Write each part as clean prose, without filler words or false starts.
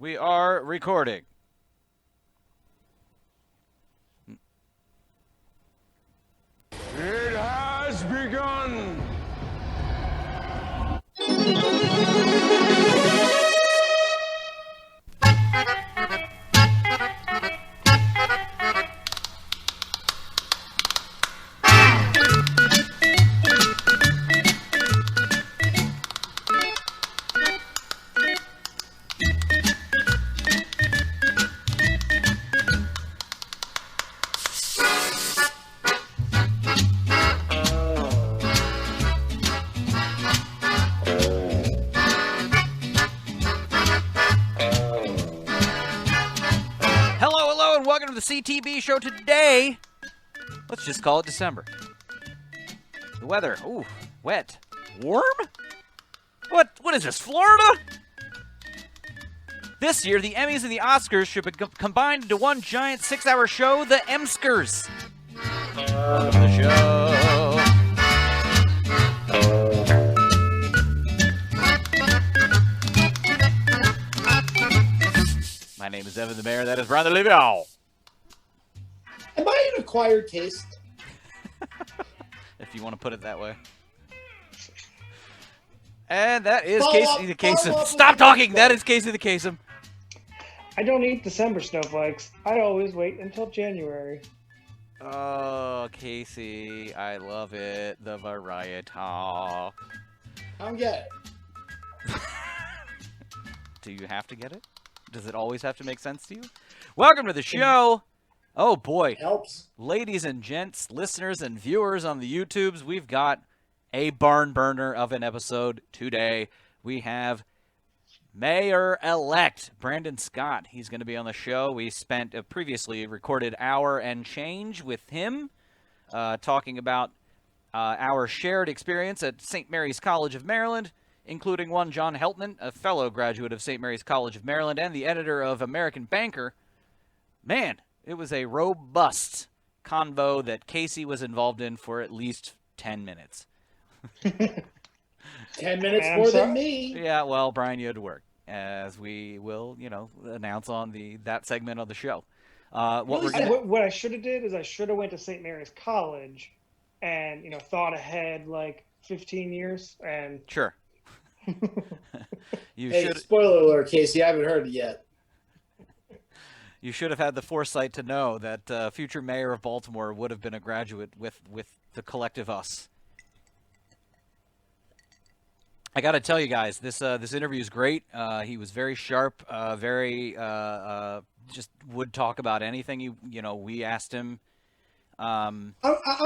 We are recording. It has begun! Welcome to the CTB Show today. Let's just call it December. The weather, ooh, wet. Warm? What is this, Florida? This year, the Emmys and the Oscars should be combined into one giant 6-hour show, the Emskers. Welcome to the show. My name is Evan the Mayor. That is Brian the Livio. Am I an acquired taste? If you want to put it that way. And that is Casey the Kasem. Stop talking! That is Casey the Kasem. I don't eat December snowflakes. I always wait until January. Oh, Casey, I love it. The variety. I don't get it. Do you have to get it? Does it always have to make sense to you? Welcome to the show. Oh, boy. Helps. Ladies and gents, listeners and viewers on the YouTubes, we've got a barn burner of an episode today. We have Mayor-elect Brandon Scott. He's going to be on the show. We spent a previously recorded hour and change with him talking about our shared experience at St. Mary's College of Maryland, including one John Heltman, a fellow graduate of St. Mary's College of Maryland and the editor of American Banker. Man, it was a robust convo that Casey was involved in for at least 10 minutes. 10 minutes more than me. Yeah, well, Brian, you had to work, as we will, announce on that segment of the show. What I should have did is I should have went to St. Mary's College and, thought ahead like 15 years. And Sure. Spoiler alert, Casey, I haven't heard it yet. You should have had the foresight to know that future mayor of Baltimore would have been a graduate with the collective us. I got to tell you guys, this interview is great. He was very sharp, very just would talk about anything we asked him. I'm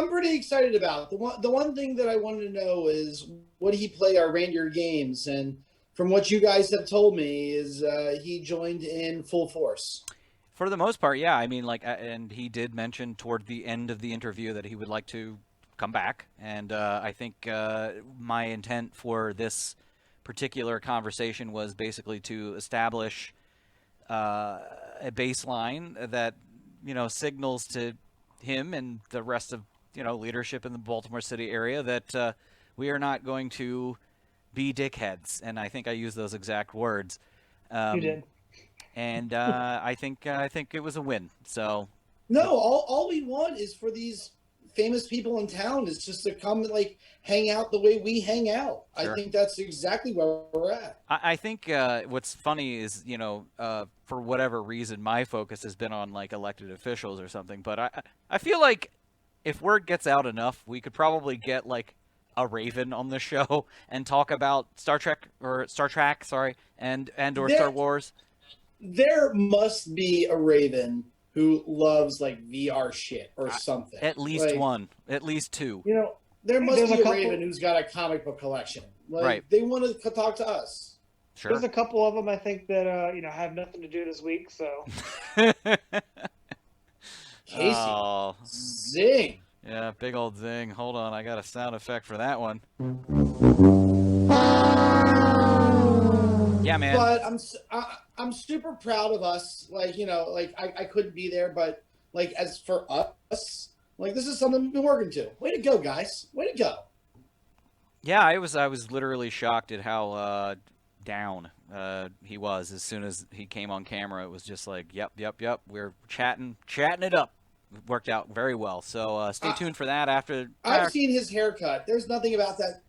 pretty excited about it. The one thing that I wanted to know is, would he play our reindeer games? And from what you guys have told me, is he joined in full force. For the most part, yeah. I mean, and he did mention toward the end of the interview that he would like to come back. And I think my intent for this particular conversation was basically to establish a baseline that, signals to him and the rest of, leadership in the Baltimore City area that we are not going to be dickheads. And I think I used those exact words. You did. And I think it was a win. So no, all we want is for these famous people in town is just to come and hang out the way we hang out. Sure. I think that's exactly where we're at. I think what's funny is for whatever reason my focus has been on elected officials or something. But I feel like if word gets out enough, we could probably get a Raven on the show and talk about Star Trek, and Star Wars. There must be a Raven who loves VR shit or something. At least one, at least two. There must be a Raven who's got a comic book collection. Right. They want to talk to us. Sure. There's a couple of them I think that have nothing to do this week. So. Casey, zing. Yeah, big old zing. Hold on, I got a sound effect for that one. Yeah, man. But I'm super proud of us. I couldn't be there, but as for us, this is something we've been working to. Way to go, guys. Way to go. Yeah, I was literally shocked at how down. He was. As soon as he came on camera, it was just like, yep. We're chatting it up. It worked out very well. So stay tuned for that after. I've seen his haircut. There's nothing about that.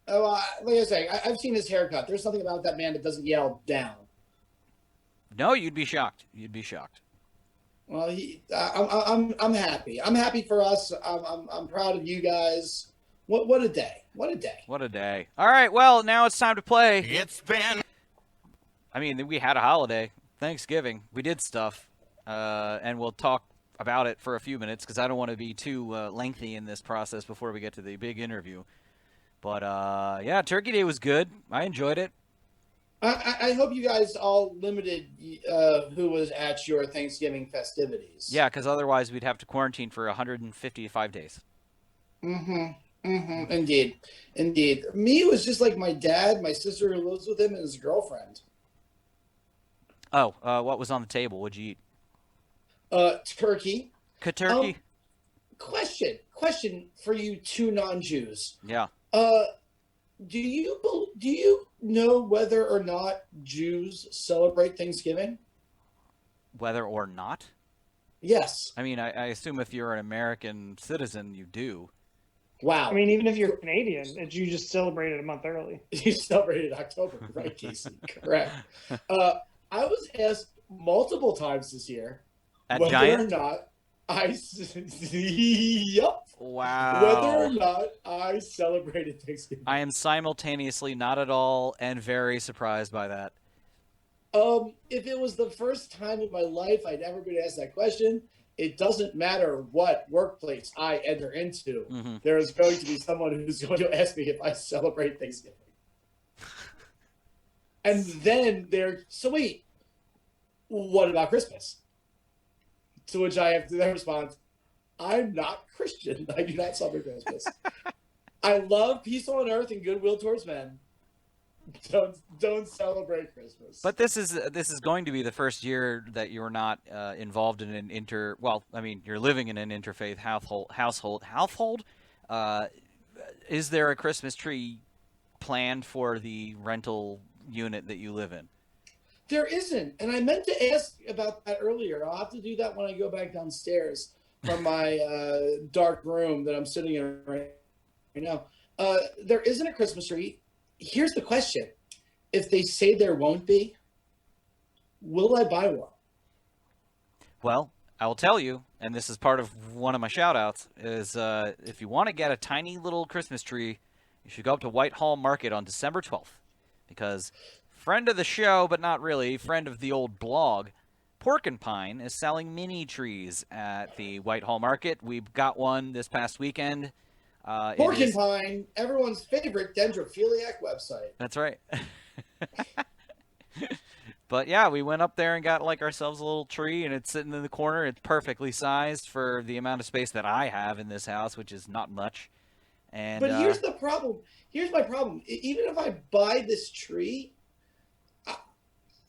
Oh, like I say, I've seen his haircut. There's something about that man that doesn't yell down. No, you'd be shocked. You'd be shocked. Well, I'm happy. I'm happy for us. I'm proud of you guys. What a day. What a day. What a day. All right, well, now it's time to play. It's been. I mean, we had a holiday, Thanksgiving. We did stuff, and we'll talk about it for a few minutes because I don't want to be too lengthy in this process before we get to the big interview. But, yeah, Turkey Day was good. I enjoyed it. I hope you guys all limited who was at your Thanksgiving festivities. Yeah, because otherwise we'd have to quarantine for 155 days. Indeed. Me, it was just like my dad, my sister who lives with him, and his girlfriend. Oh, what was on the table? What'd you eat? Turkey. Turkey? Question for you two non-Jews. Yeah. Do you know whether or not Jews celebrate Thanksgiving? Whether or not? Yes. I mean, I assume if you're an American citizen, you do. Wow. I mean, even if you're Canadian, you just celebrated a month early. You celebrated October, right, Casey? Correct. I was asked multiple times this year At whether Giant? or not Yep. Wow. Whether or not I celebrated Thanksgiving. I am simultaneously not at all and very surprised by that. If it was the first time in my life I'd ever been asked that question, it doesn't matter what workplace I enter into. Mm-hmm. There is going to be someone who's going to ask me if I celebrate Thanksgiving. And then so wait, what about Christmas? To which I have to then respond, I'm not Christian. I do not celebrate Christmas. I love peace on earth and goodwill towards men. Don't celebrate Christmas. But this is going to be the first year that you're not involved in an well, I mean, you're living in an interfaith household. Is there a Christmas tree planned for the rental unit that you live in? There isn't, and I meant to ask about that earlier. I'll have to do that when I go back downstairs from my dark room that I'm sitting in right now. There isn't a Christmas tree. Here's the question. If they say there won't be, will I buy one? Well, I will tell you, and this is part of one of my shout-outs, is if you want to get a tiny little Christmas tree, you should go up to Whitehall Market on December 12th, because friend of the show, but not really, friend of the old blog, Porcupine is selling mini trees at the Whitehall Market. We got one this past weekend. Porcupine, everyone's favorite dendrophiliac website. That's right. But yeah, we went up there and got like ourselves a little tree, and it's sitting in the corner. It's perfectly sized for the amount of space that I have in this house, which is not much. And but here's the problem. Here's my problem. Even if I buy this tree,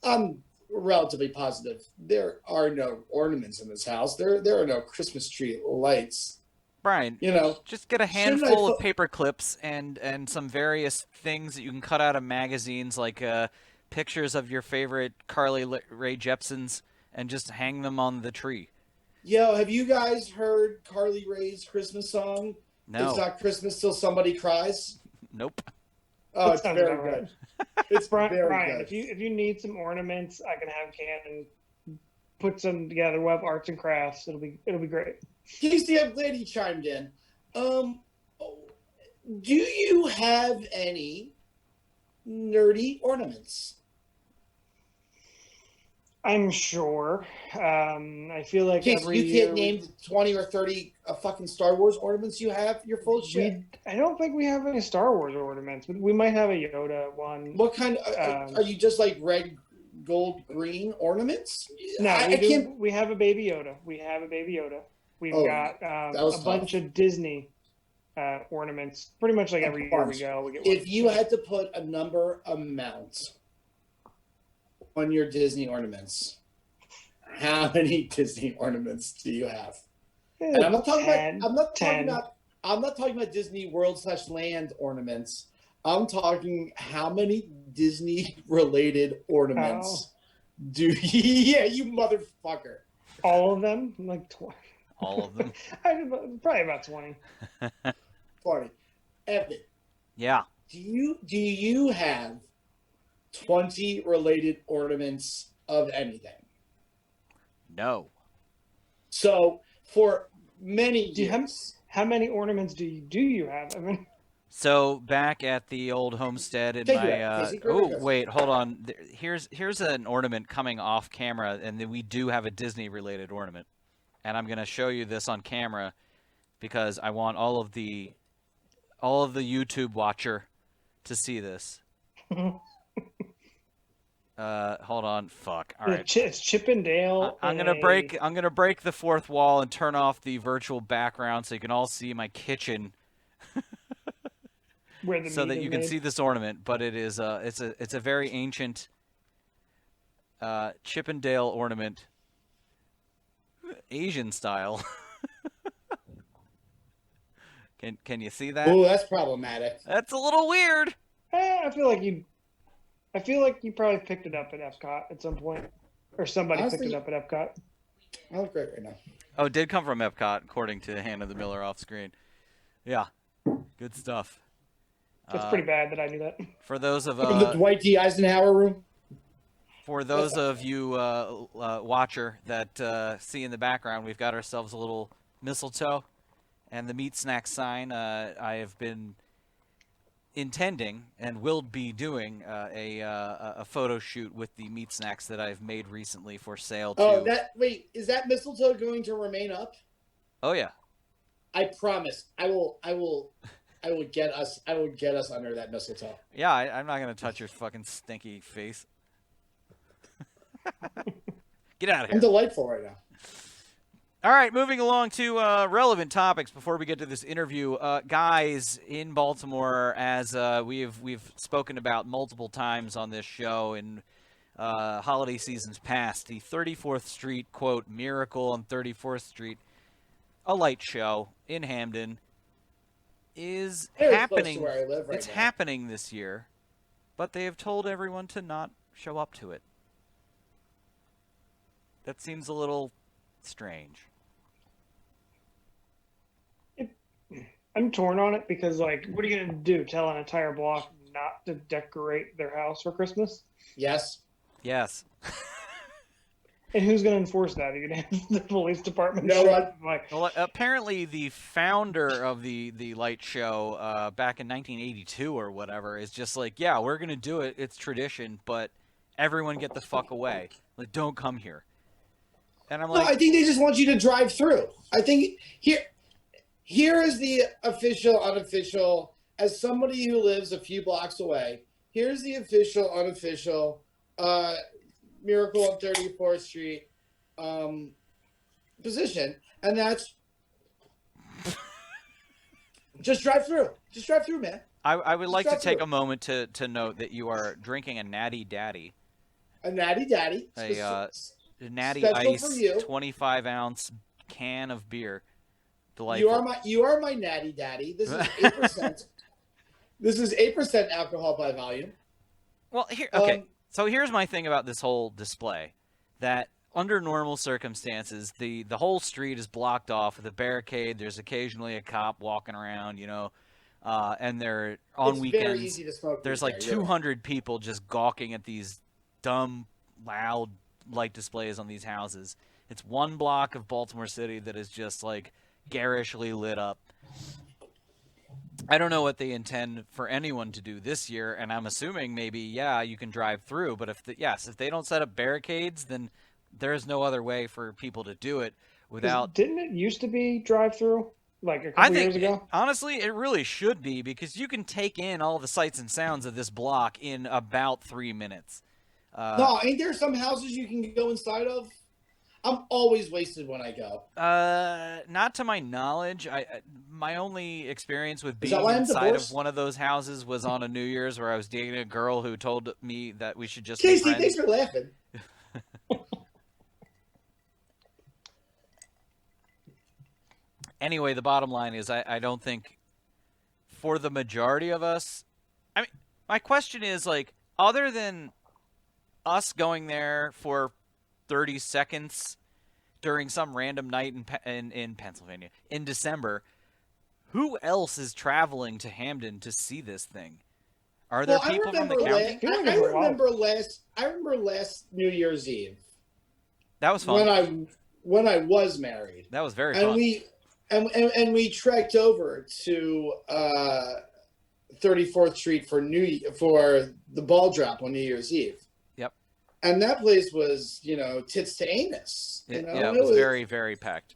I'm relatively positive there are no ornaments in this house. There are no Christmas tree lights. Brian, just get a handful of paper clips and some various things that you can cut out of magazines, like pictures of your favorite Carly Rae Jepsons, and just hang them on the tree. Yo, have you guys heard Carly Rae's Christmas song? No. It's not Christmas till somebody cries. Nope. Oh, it's very good. It's very Brian, good. if you need some ornaments, I can have Cannon put some together. We'll have arts and crafts. It'll be great. Casey, I'm glad you chimed in. Do you have any nerdy ornaments? I'm sure. I feel like Casey, every you year can't name 20 or 30 fucking Star Wars ornaments you have? You're full of shit. I don't think we have any Star Wars ornaments, but we might have a Yoda one. What kind? Are you just like red, gold, green ornaments? No, we have a baby Yoda. We've got a bunch of Disney ornaments. Pretty much like every year we go. We get if you had to put a number amount on your Disney ornaments, how many Disney ornaments do you have? And I'm not talking about Disney World /land ornaments. I'm talking how many Disney-related ornaments do yeah, you motherfucker. All of them? Like 20. All of them? Probably about 20. 20. Evan. Yeah. Do you have 20 related ornaments of anything? No. So for many years, how many ornaments do you have? I mean, so back at the old homestead in wait, hold on. Here's an ornament coming off camera, and then we do have a Disney related ornament, and I'm gonna show you this on camera because I want all of the YouTube watcher to see this. Hold on. Fuck. All right. It's Chip and Dale. I'm gonna break the fourth wall and turn off the virtual background so you can all see my kitchen. So that you can see this ornament, but it is it's a very ancient Chip and Dale ornament, Asian style. Can you see that? Oh, that's problematic. That's a little weird. I feel like you probably picked it up at Epcot at some point, or somebody picked it up at Epcot. I look great right now. Oh, it did come from Epcot, according to Hannah the Miller off screen. Yeah, good stuff. That's pretty bad that I knew that. For those of from the Dwight D. Eisenhower room. For those of you watcher that see in the background, we've got ourselves a little mistletoe and the meat snack sign. I have been intending and will be doing a photo shoot with the meat snacks that I've made recently for sale. Is that mistletoe going to remain up? Oh yeah. I promise. I will get us under that mistletoe. Yeah, I'm not gonna touch your fucking stinky face. Get out of here. I'm delightful right now. All right, moving along to relevant topics before we get to this interview. Guys in Baltimore, as we've spoken about multiple times on this show in holiday seasons past, the 34th Street, quote, Miracle on 34th Street, a light show in Hamden, is happening. Where I live right it's now. happening this year, but they have told everyone to not show up to it. That seems a little strange. I'm torn on it because, like, what are you going to do? Tell an entire block not to decorate their house for Christmas? Yes. Yes. And who's going to enforce that? Are you going to have the police department? No one. Well, apparently the founder of the light show back in 1982 or whatever is just like, yeah, we're going to do it. It's tradition, but everyone get the fuck away. Like, don't come here. And I'm like, no, I think they just want you to drive through. I think here is the official, unofficial, as somebody who lives a few blocks away, here's the official, unofficial Miracle on 34th Street position. And that's just drive through. Just drive through, man. I would like to take a moment to note that you are drinking a Natty Daddy. A Natty Daddy. A Natty Ice 25-ounce can of beer. Delightful. You are my Natty Daddy. This is 8%. This is 8% alcohol by volume. Well, okay. So here's my thing about this whole display. That under normal circumstances, the whole street is blocked off with a barricade. There's occasionally a cop walking around, and they're on weekends. Very easy to smoke. There's like 200 people just gawking at these dumb, loud light displays on these houses. It's one block of Baltimore City that is just like garishly lit up. I don't know what they intend for anyone to do this year, and I'm assuming maybe, yeah, you can drive through, but if they don't set up barricades, then there's no other way for people to do it without... Didn't it used to be drive-through, like a couple years ago? Honestly, it really should be, because you can take in all the sights and sounds of this block in about 3 minutes. No, ain't there some houses you can go inside of? I'm always wasted when I go. Not to my knowledge. My only experience with being inside of one of those houses was on a New Year's where I was dating a girl who told me that we should just Casey, thanks for laughing. Anyway, the bottom line is I don't think for the majority of us, I mean, my question is, like, other than us going there for 30 seconds during some random night in Pennsylvania in December, who else is traveling to Hamden to see this thing? Are there people from the county? I remember last New Year's Eve. That was fun. When I was married. That was very fun. We trekked over to 34th Street for the ball drop on New Year's Eve. Yep. And that place was, tits to anus. It was very, very packed.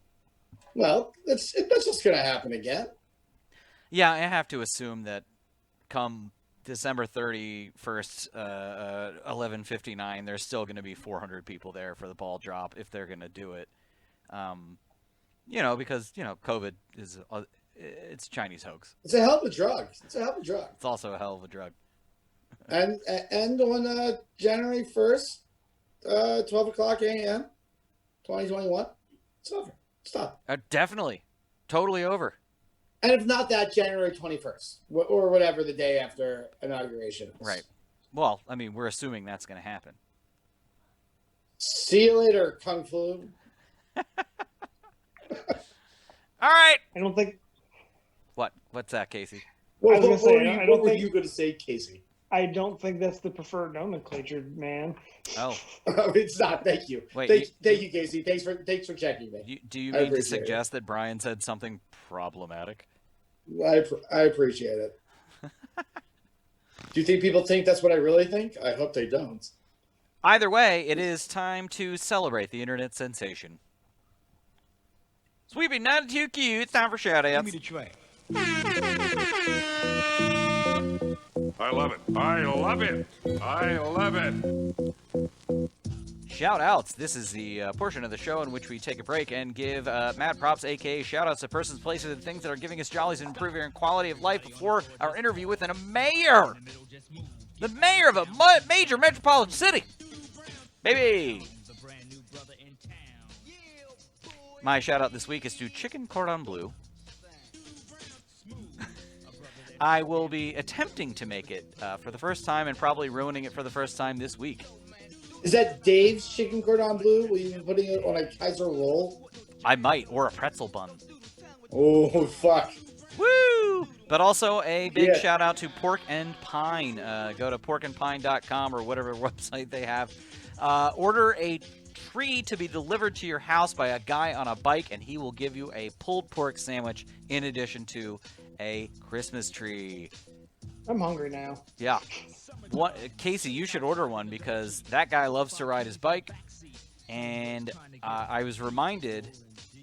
Well, that's just going to happen again. Yeah, I have to assume that come December 31st, 11:59, there's still going to be 400 people there for the ball drop if they're going to do it. Because, COVID is it's a Chinese hoax. It's a hell of a drug. It's also a hell of a drug. And on January 1st, 12 o'clock a.m., 2021, it's over. Stop. Definitely. Totally over. And if not that, January 21st, or whatever the day after inauguration is. Right. Well, I mean, we're assuming that's going to happen. See you later, Kung Flu. All right. I don't think. What? What's that, Casey? What were you going to say, Casey? I don't think that's the preferred nomenclature, man. Oh. It's not. Thank you. Wait, thank you, Casey. Thanks for checking me. Do you mean to suggest that Brian said something problematic? I appreciate it. Do you think people think that's what I really think? I hope they don't. Either way, it is time to celebrate the internet sensation. Sweeping 92Q, it's time for shoutouts. Give me the tray. I love it. I love it. I love it. Shoutouts. This is the portion of the show in which we take a break and give mad props, a.k.a. shoutouts to persons, places, and things that are giving us jollies and improving our quality of life before our interview with a mayor. The mayor of a major metropolitan city. Baby. My shout-out this week is to Chicken Cordon Bleu. I will be attempting to make it for the first time and probably ruining it for the first time this week. Is that Dave's Chicken Cordon Bleu? Will you be putting it on a Kaiser roll? I might, or a pretzel bun. Oh, fuck. Woo! But also a big shout-out to Pork and Pine. Go to porkandpine.com or whatever website they have. Order a tree to be delivered to your house by a guy on a bike, and he will give you a pulled pork sandwich in addition to a Christmas tree. I'm hungry now. Yeah. Casey, you should order one because that guy loves to ride his bike. And I was reminded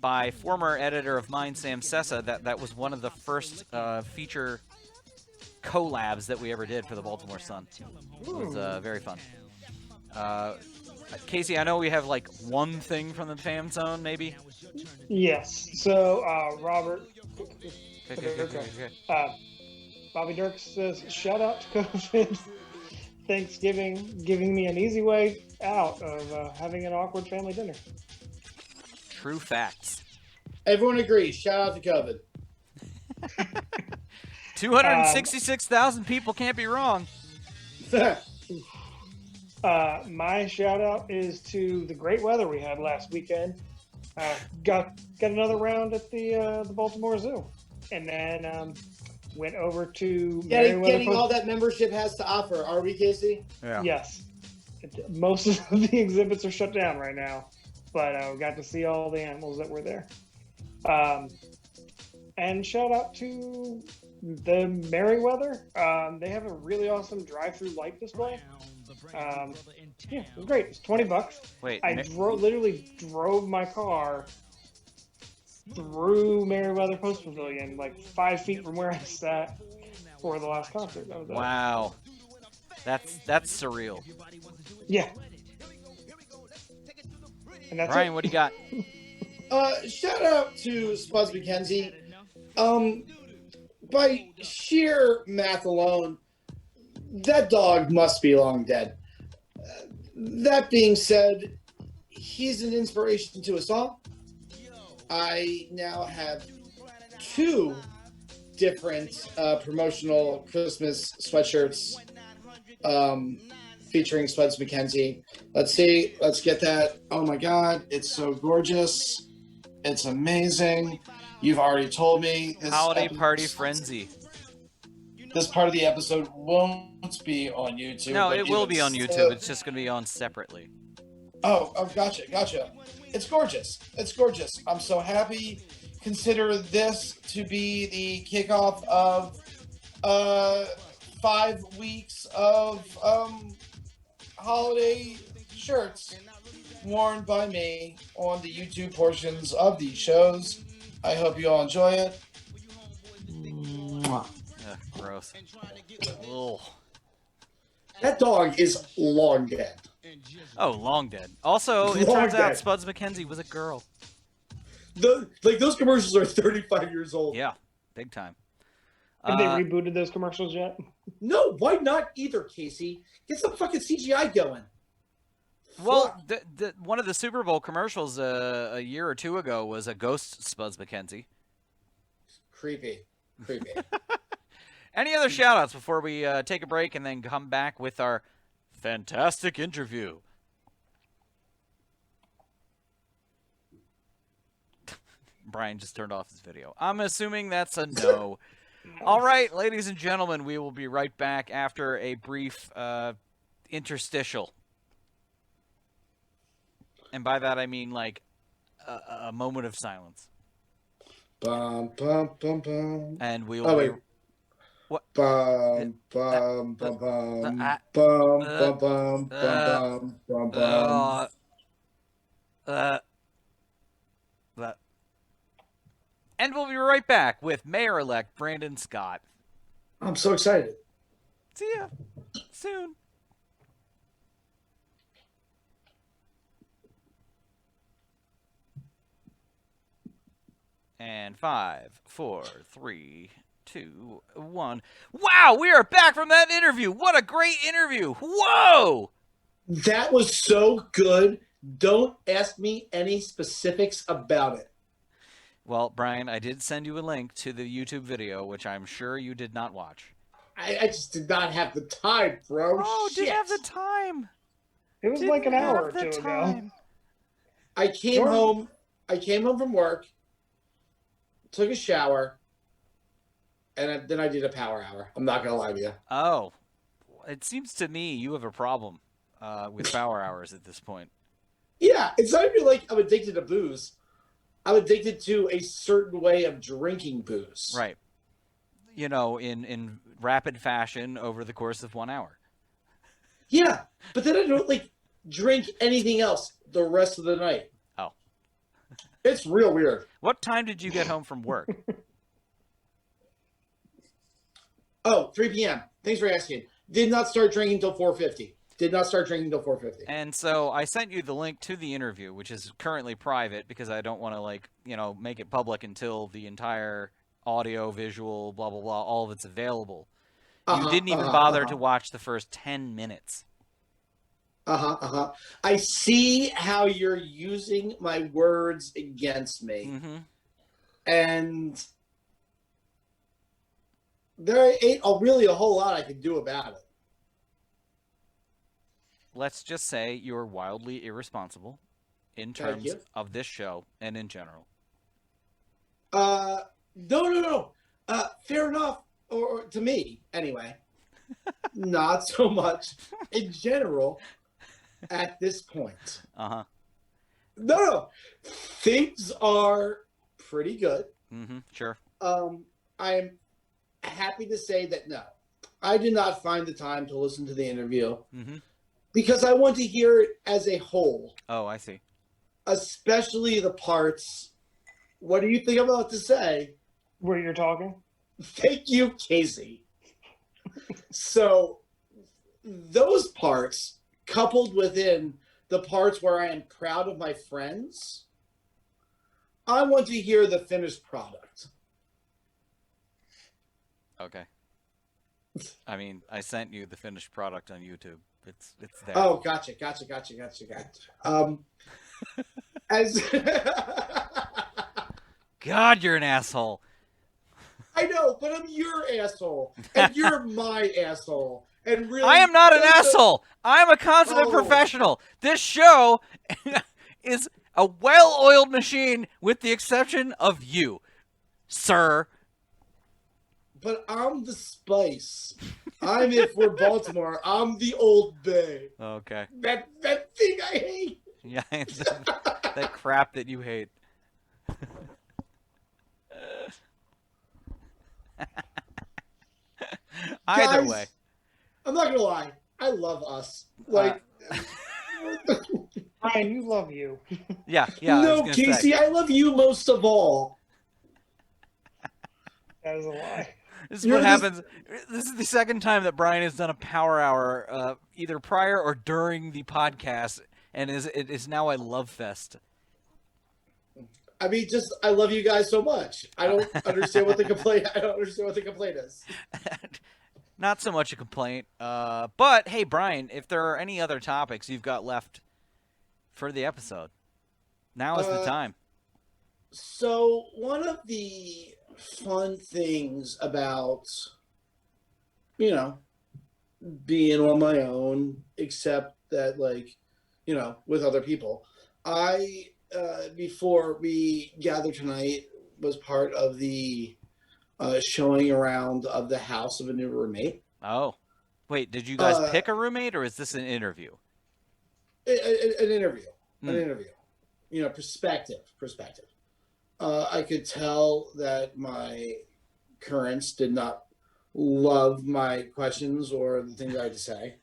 by former editor of mine, Sam Sessa, that was one of the first feature collabs that we ever did for the Baltimore Sun. It was very fun. Casey, I know we have like one thing from the fan zone, maybe? Yes. So, Robert... Bobby Dirks says, shout out to COVID. Thanksgiving, giving me an easy way out of having an awkward family dinner. True facts. Everyone agrees. Shout out to COVID. 266,000 people can't be wrong. My shout out is to the great weather we had last weekend. Got another round at the Baltimore Zoo, and then went over to getting all that membership has to offer. Are we, Casey? Yeah. Yes. Most of the exhibits are shut down right now, but we got to see all the animals that were there. And shout out to the Merriweather. They have a really awesome drive-through light display. Yeah, it was great. It's $20. Wait, I literally drove my car through Merriweather Post Pavilion, like 5 feet from where I sat for the last concert. That was wow, that's surreal. Yeah. And that's Ryan, what do you got? Shout out to Spuds McKenzie. By sheer math alone, that dog must be long dead. That being said, he's an inspiration to us all. I now have 2 different promotional Christmas sweatshirts featuring Spuds McKenzie. Let's see. Let's get that. Oh my God, it's so gorgeous. It's amazing. You've already told me this Holiday party frenzy. This part of the episode won't be on YouTube. No, but it will be on even YouTube. It's just going to be on separately. Oh, gotcha. It's gorgeous. I'm so happy. Consider this to be the kickoff of 5 weeks of holiday shirts worn by me on the YouTube portions of these shows. I hope you all enjoy it. Mwah. Ugh, gross. Ugh. That dog is long dead. Oh, long dead. Also, it turns out Spuds McKenzie was a girl. Those commercials are 35 years old. Yeah, big time. Have they rebooted those commercials yet? No, why not either, Casey? Get some fucking CGI going. Well, one of the Super Bowl commercials a year or two ago was a ghost Spuds McKenzie. Creepy. Any other shout-outs before we take a break and then come back with our fantastic interview? Brian just turned off his video. I'm assuming that's a no. All right, ladies and gentlemen, we will be right back after a brief interstitial. And by that I mean like a moment of silence. Bum, bum, bum, bum. And we Oh, will wait. be... What? Bum, bum, bum, bum, bum, bum, bum, bum, bum, bum. And we'll be right back with Mayor-elect Brandon Scott. I'm so excited. See ya soon. And 5, 4, 3, 2, 1. Wow, we are back from that interview. What a great interview. Whoa! That was so good. Don't ask me any specifics about it. Well, Brian, I did send you a link to the YouTube video, which I'm sure you did not watch. I just did not have the time, bro. Oh, Shit. didn't have the time. It was like an hour or two ago. I came home from work, took a shower, and then I did a power hour. I'm not gonna lie to you. Oh, it seems to me you have a problem with power hours at this point. Yeah, it's not even like I'm addicted to booze. I'm addicted to a certain way of drinking booze. Right. You know, in rapid fashion over the course of 1 hour. Yeah, but then I don't drink anything else the rest of the night. Oh. It's real weird. What time did you get home from work? 3 p.m. Thanks for asking. Did not start drinking until 4:50. And so I sent you the link to the interview, which is currently private because I don't want to make it public until the entire audio, visual, blah, blah, blah, all of it's available. You didn't even bother to watch the first 10 minutes. I see how you're using my words against me. Mm-hmm. And there ain't really a whole lot I can do about it. Let's just say you're wildly irresponsible in terms of this show and in general. No. Fair enough. Or to me, anyway. Not so much in general at this point. Uh-huh. No. Things are pretty good. Mm-hmm. Sure. I'm happy to say that no. I did not find the time to listen to the interview. Mm-hmm. Because I want to hear it as a whole. Oh, I see. Especially the parts. What do you think I'm about to say? Where you're talking? Thank you, Casey. So, those parts, coupled within the parts where I am proud of my friends, I want to hear the finished product. Okay. I mean, I sent you the finished product on YouTube. It's there. Oh, gotcha. As God, you're an asshole. I know, but I'm your asshole, and you're my asshole. And really, I am not an asshole. I'm a consummate Oh. professional. This show is a well-oiled machine with the exception of you, sir. But I'm the spice. I'm it for Baltimore. I'm the Old Bay. Okay. That thing I hate. Yeah, it's that crap that you hate. Either Guys, way. I'm not gonna lie. I love us. Like, Ryan, you love you. Yeah. I was no, gonna Casey, say. I love you most of all. That is a lie. This is You're what just- happens. This is the second time that Brian has done a power hour, either prior or during the podcast, and it is now a love fest. I mean, just I love you guys so much. I don't understand what the complaint. I don't understand what the complaint is. Not so much a complaint, but hey, Brian, if there are any other topics you've got left for the episode, now is the time. So one of the fun things about, being on my own, except that, like, with other people, I before we gathered tonight was part of the showing around of the house of a new roommate. Oh, wait, did you guys pick a roommate, or is this an interview? An interview. Hmm. An interview. Perspective. I could tell that my currents did not love my questions or the things I had to say.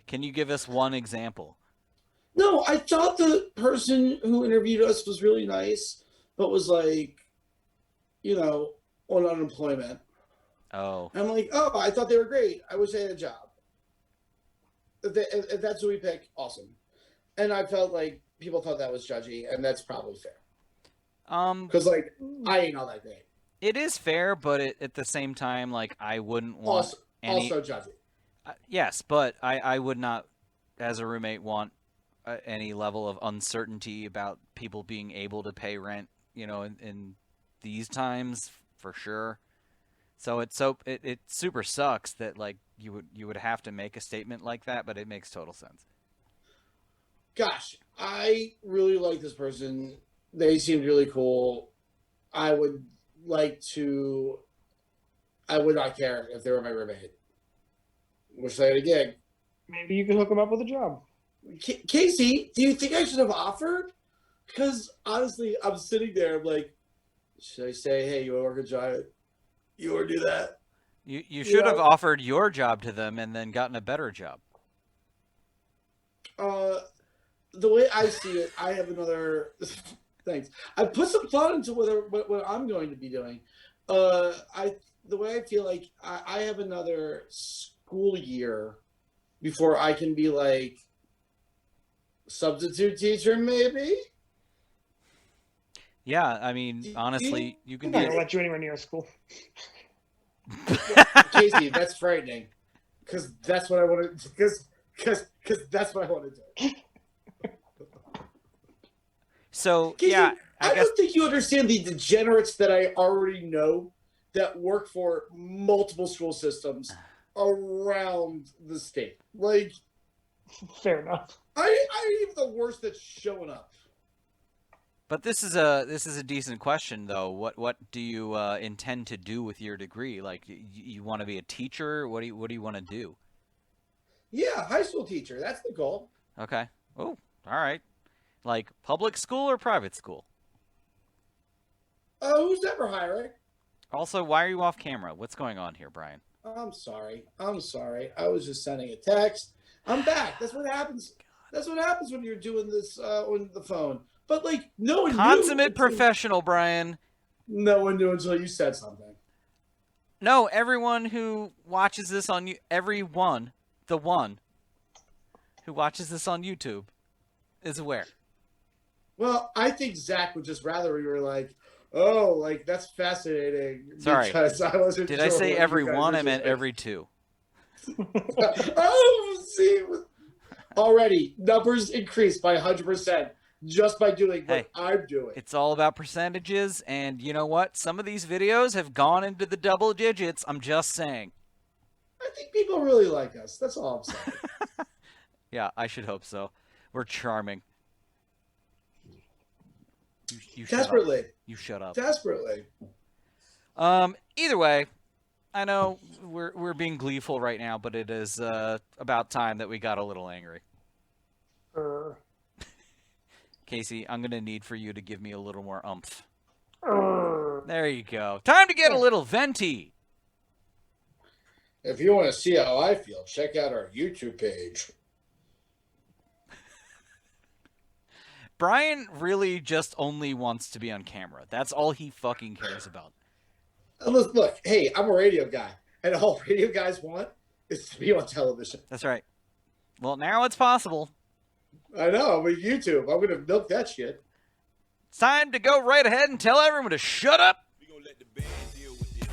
Can you give us one example? No, I thought the person who interviewed us was really nice, but was like, on unemployment. Oh, I'm like, oh, I thought they were great. I wish I had a job. If that's who we pick, awesome. And I felt like people thought that was judgy, and that's probably fair. Because, like, I ain't all that great. it is fair, but at the same time, like, I wouldn't want Also judgy. Yes, but I would not, as a roommate, want any level of uncertainty about people being able to pay rent, in these times, for sure. So it super sucks that, like, you would have to make a statement like that, but it makes total sense. Gosh, I really like this person. They seemed really cool. I would not care if they were my roommate. Wish I had a gig. Maybe you can hook him up with a job. Casey, do you think I should have offered? Because honestly, I'm sitting there, I'm like, should I say, hey, you want to work a job? You want to do that? You should have offered your job to them and then gotten a better job. The way I see it, I have another. Thanks. I put some thought into what I'm going to be doing. The way I feel like I have another school year before I can be like substitute teacher, maybe. Yeah, I mean, honestly, you can I'm not be. gonna let you anywhere near school. Casey, that's frightening. Because that's what I want to. Because that's what I want to do. So Casey, yeah, I don't think you understand the degenerates that I already know that work for multiple school systems around the state. Like, Fair enough. I ain't even the worst that's showing up. But this is a decent question though. What do you intend to do with your degree? Like, you want to be a teacher? What do you want to do? Yeah, high school teacher. That's the goal. Okay. Oh, all right. Like public school or private school? Who's ever hiring? Also, why are you off camera? What's going on here, Brian? I'm sorry. I was just sending a text. I'm back. That's what happens. That's what happens when you're doing this on the phone. But like, no one knew. Consummate professional, Brian. No one knew until you said something. No, everyone who watches this on the one who watches this on YouTube is aware. Well, I think Zach would just rather we were like, oh, like that's fascinating. Sorry. Because I wasn't. Did sure I say what every you guys one? were I meant doing. every two. Oh, see, already numbers increased by 100%. just by doing what Hey, I'm doing. It's all about percentages, and you know what? Some of these videos have gone into the double digits. I'm just saying. I think people really like us. That's all I'm saying. Yeah, I should hope so. We're charming. You shut up. Desperately. You shut up. Desperately. Either way, I know we're being gleeful right now, but it is about time that we got a little angry. Casey, I'm gonna need for you to give me a little more umph. There you go. Time to get a little venti. If you want to see how I feel, check out our YouTube page. Brian really just only wants to be on camera. That's all he fucking cares about. Look, hey, I'm a radio guy, and all radio guys want is to be on television. That's right. Well, now it's possible. I know, but YouTube, I'm going to milk that shit. It's time to go right ahead and tell everyone to shut up. We gonna let the band deal with this.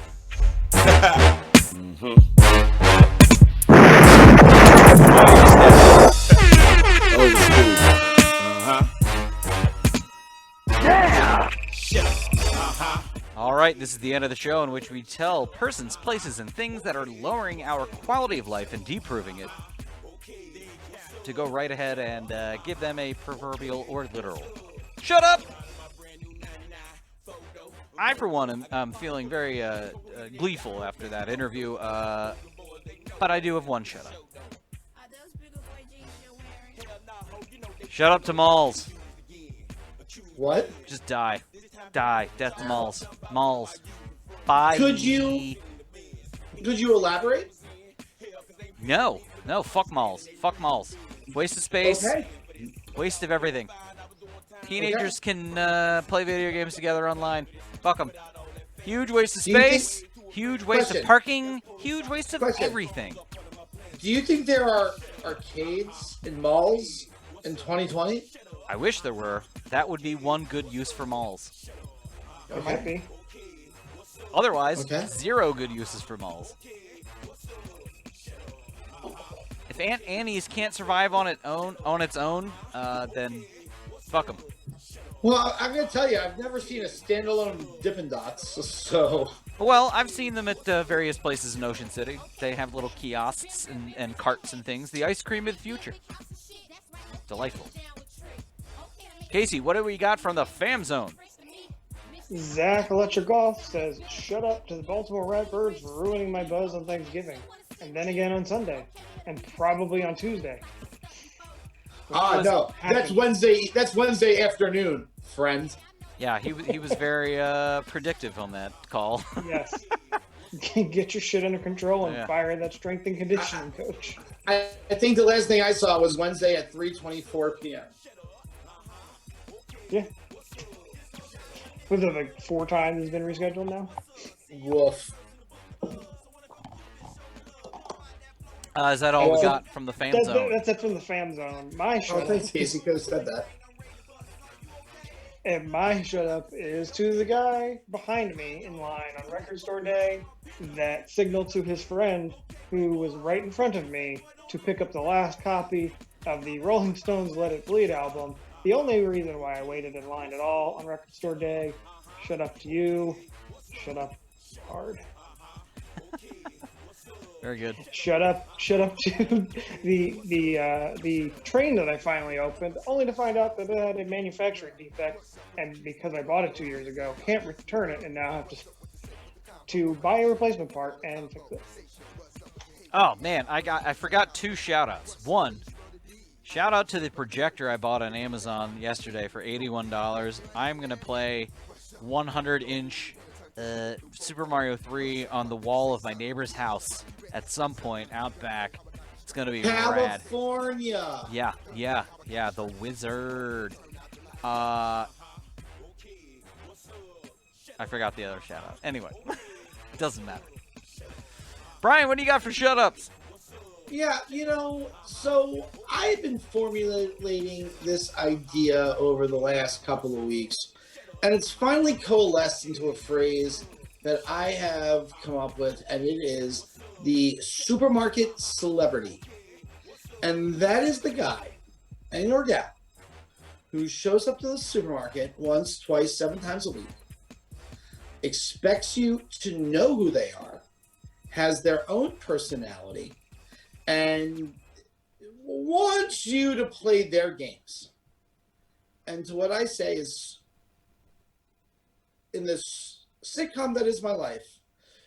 Old school. All right, this is the end of the show in which we tell persons, places, and things that are lowering our quality of life and deproving it to go right ahead and give them a proverbial or literal shut up. I, for one, am feeling very gleeful after that interview, but I do have one shut up. Shut up to malls. What? Just die. Die. Death to malls. Malls. Bye. Could you elaborate? No. No, fuck malls. Fuck malls. Waste of space. Okay. Waste of everything. Teenagers can play video games together online. Fuck them. Huge waste of space. Huge waste of parking. Huge waste of everything. Do you think there are arcades in malls in 2020? I wish there were. That would be one good use for malls. It might be. Otherwise, zero good uses for malls. If Aunt Annie's can't survive on its own, then fuck them. Well, I'm going to tell you, I've never seen a standalone Dippin' Dots, so... Well, I've seen them at various places in Ocean City. They have little kiosks and carts and things. The ice cream of the future. Delightful. Casey, what do we got from the Fam Zone? Zach Electric Golf says, shut up to the Baltimore Ratbirds for ruining my buzz on Thanksgiving. And then again on Sunday. And probably on Tuesday. No. That's Wednesday afternoon, friend. Yeah, he was very predictive on that call. Yes. Get your shit under control and fire that strength and conditioning coach. I think the last thing I saw was Wednesday at 3:24 p.m. Yeah. Was it like 4 times it's been rescheduled now? Woof. Is that all we got from the Fam Zone? That's it from the Fam Zone. My shut thanks, up. Casey. Could have said that. And my shut up is to the guy behind me in line on Record Store Day that signaled to his friend who was right in front of me to pick up the last copy of the Rolling Stones' Let It Bleed album. The only reason why I waited in line at all on Record Store Day. Shut up to you. Shut up hard. Very good. Shut up to the train that I finally opened, only to find out that it had a manufacturing defect, and because I bought it 2 years ago, can't return it, and now have to buy a replacement part and fix it. Oh man, I forgot 2 shout-outs. One, shout out to the projector I bought on Amazon yesterday for $81. I'm gonna play 100-inch Super Mario 3 on the wall of my neighbor's house at some point out back. It's gonna be California. rad. Yeah, the wizard. I forgot the other shout out. Anyway, it doesn't matter. Brian, what do you got for shut ups? Yeah, so I've been formulating this idea over the last couple of weeks, and it's finally coalesced into a phrase that I have come up with, and it is the supermarket celebrity. And that is the guy, and or gal, who shows up to the supermarket once, twice, 7 times a week, expects you to know who they are, has their own personality, and wants you to play their games. And to what I say is, in this sitcom that is my life,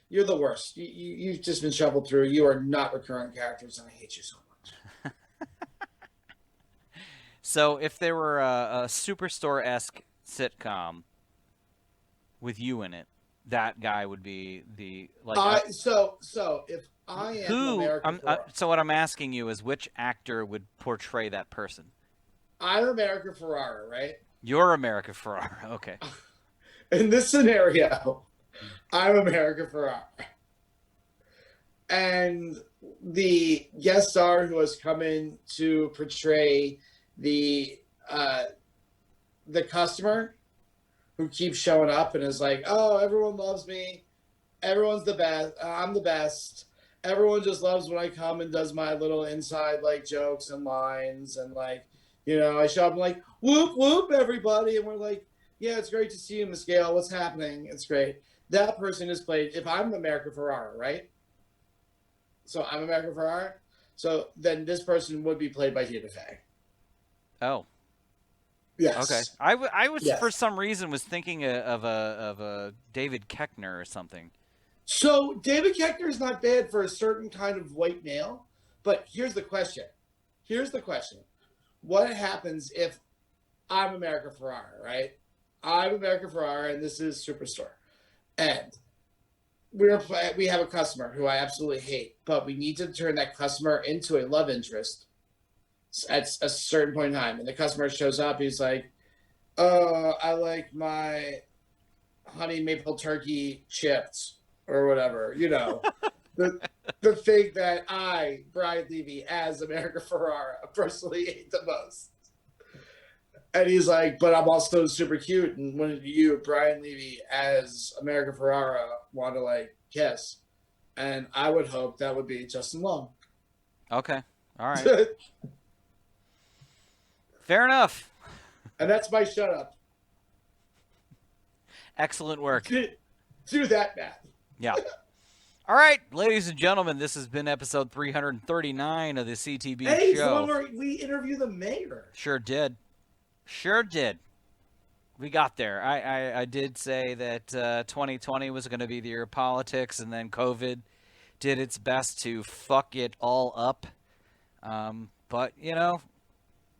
you're the worst. You've just been shoveled through. You are not recurrent characters, and I hate you so much. So if there were a Superstore-esque sitcom with you in it, that guy would be the like. So if I am America Ferrara, so what I'm asking you is which actor would portray that person? I'm America Ferrara, right? You're America Ferrara. Okay. In this scenario, I'm America Ferrara. And the guest star who has come in to portray the customer who keeps showing up and is like, oh, everyone loves me. Everyone's the best. I'm the best. Everyone just loves when I come and does my little inside like jokes and lines. And like, you know, I show up and like, whoop, whoop, everybody. And we're like, yeah, it's great to see you, Miss Gale. What's happening? It's great. That person is played, if I'm America Ferrara, right? So I'm America Ferrara. So then this person would be played by Tina Fey. Oh. Yes. Okay. I was Yes. for some reason was thinking of a David Koechner or something. So David Koechner is not bad for a certain kind of white male, but here's the question. What happens if I'm America Ferrara, right? I'm America Ferrara, and this is Superstore. And we have a customer who I absolutely hate, but we need to turn that customer into a love interest at a certain point in time. And the customer shows up, he's like, oh, I like my honey maple turkey chips or whatever, you know. the thing that I, Brian Levy, as America Ferrara, personally hate the most. And he's like, but I'm also super cute. And when you, Brian Levy, as America Ferrara, want to like kiss? And I would hope that would be Justin Long. Okay. All right. Fair enough. And that's my shut up. Excellent work. Do that, Matt. Yeah. All right, ladies and gentlemen, this has been episode 339 of the CTB Hey, it's the Show. one where we interview the mayor. Sure did. We got there. I did say that 2020 was going to be the year of politics, and then COVID did its best to fuck it all up. But, you know,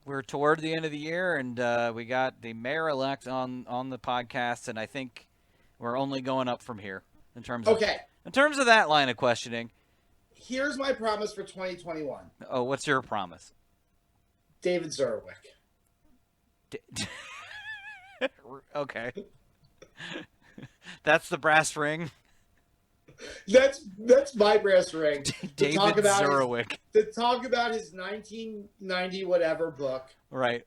we're toward the end of the year, and we got the mayor-elect on the podcast, and I think we're only going up from here in terms of that line of questioning. Here's my promise for 2021. Oh, what's your promise? David Zerwick. Okay. That's the brass ring. That's my brass ring. David Zerwick. To talk about his 1990 whatever book. Right.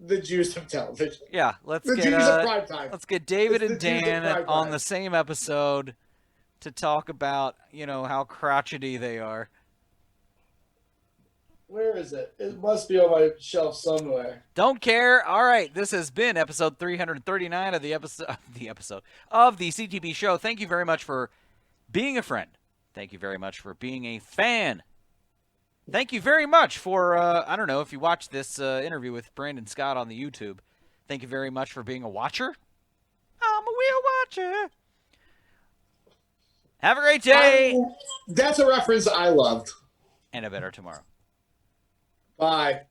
The Juice of Television. Yeah, let's get David and Dan on the same episode to talk about, you know, how crotchety they are. Where is it? It must be on my shelf somewhere. Don't care. All right, this has been episode 339 of the CTB Show. Thank you very much for being a friend. Thank you very much for being a fan. Thank you very much for, I don't know, if you watched this interview with Brandon Scott on the YouTube, thank you very much for being a watcher. I'm a wheel watcher. Have a great day. That's a reference I loved. And a better tomorrow. Bye.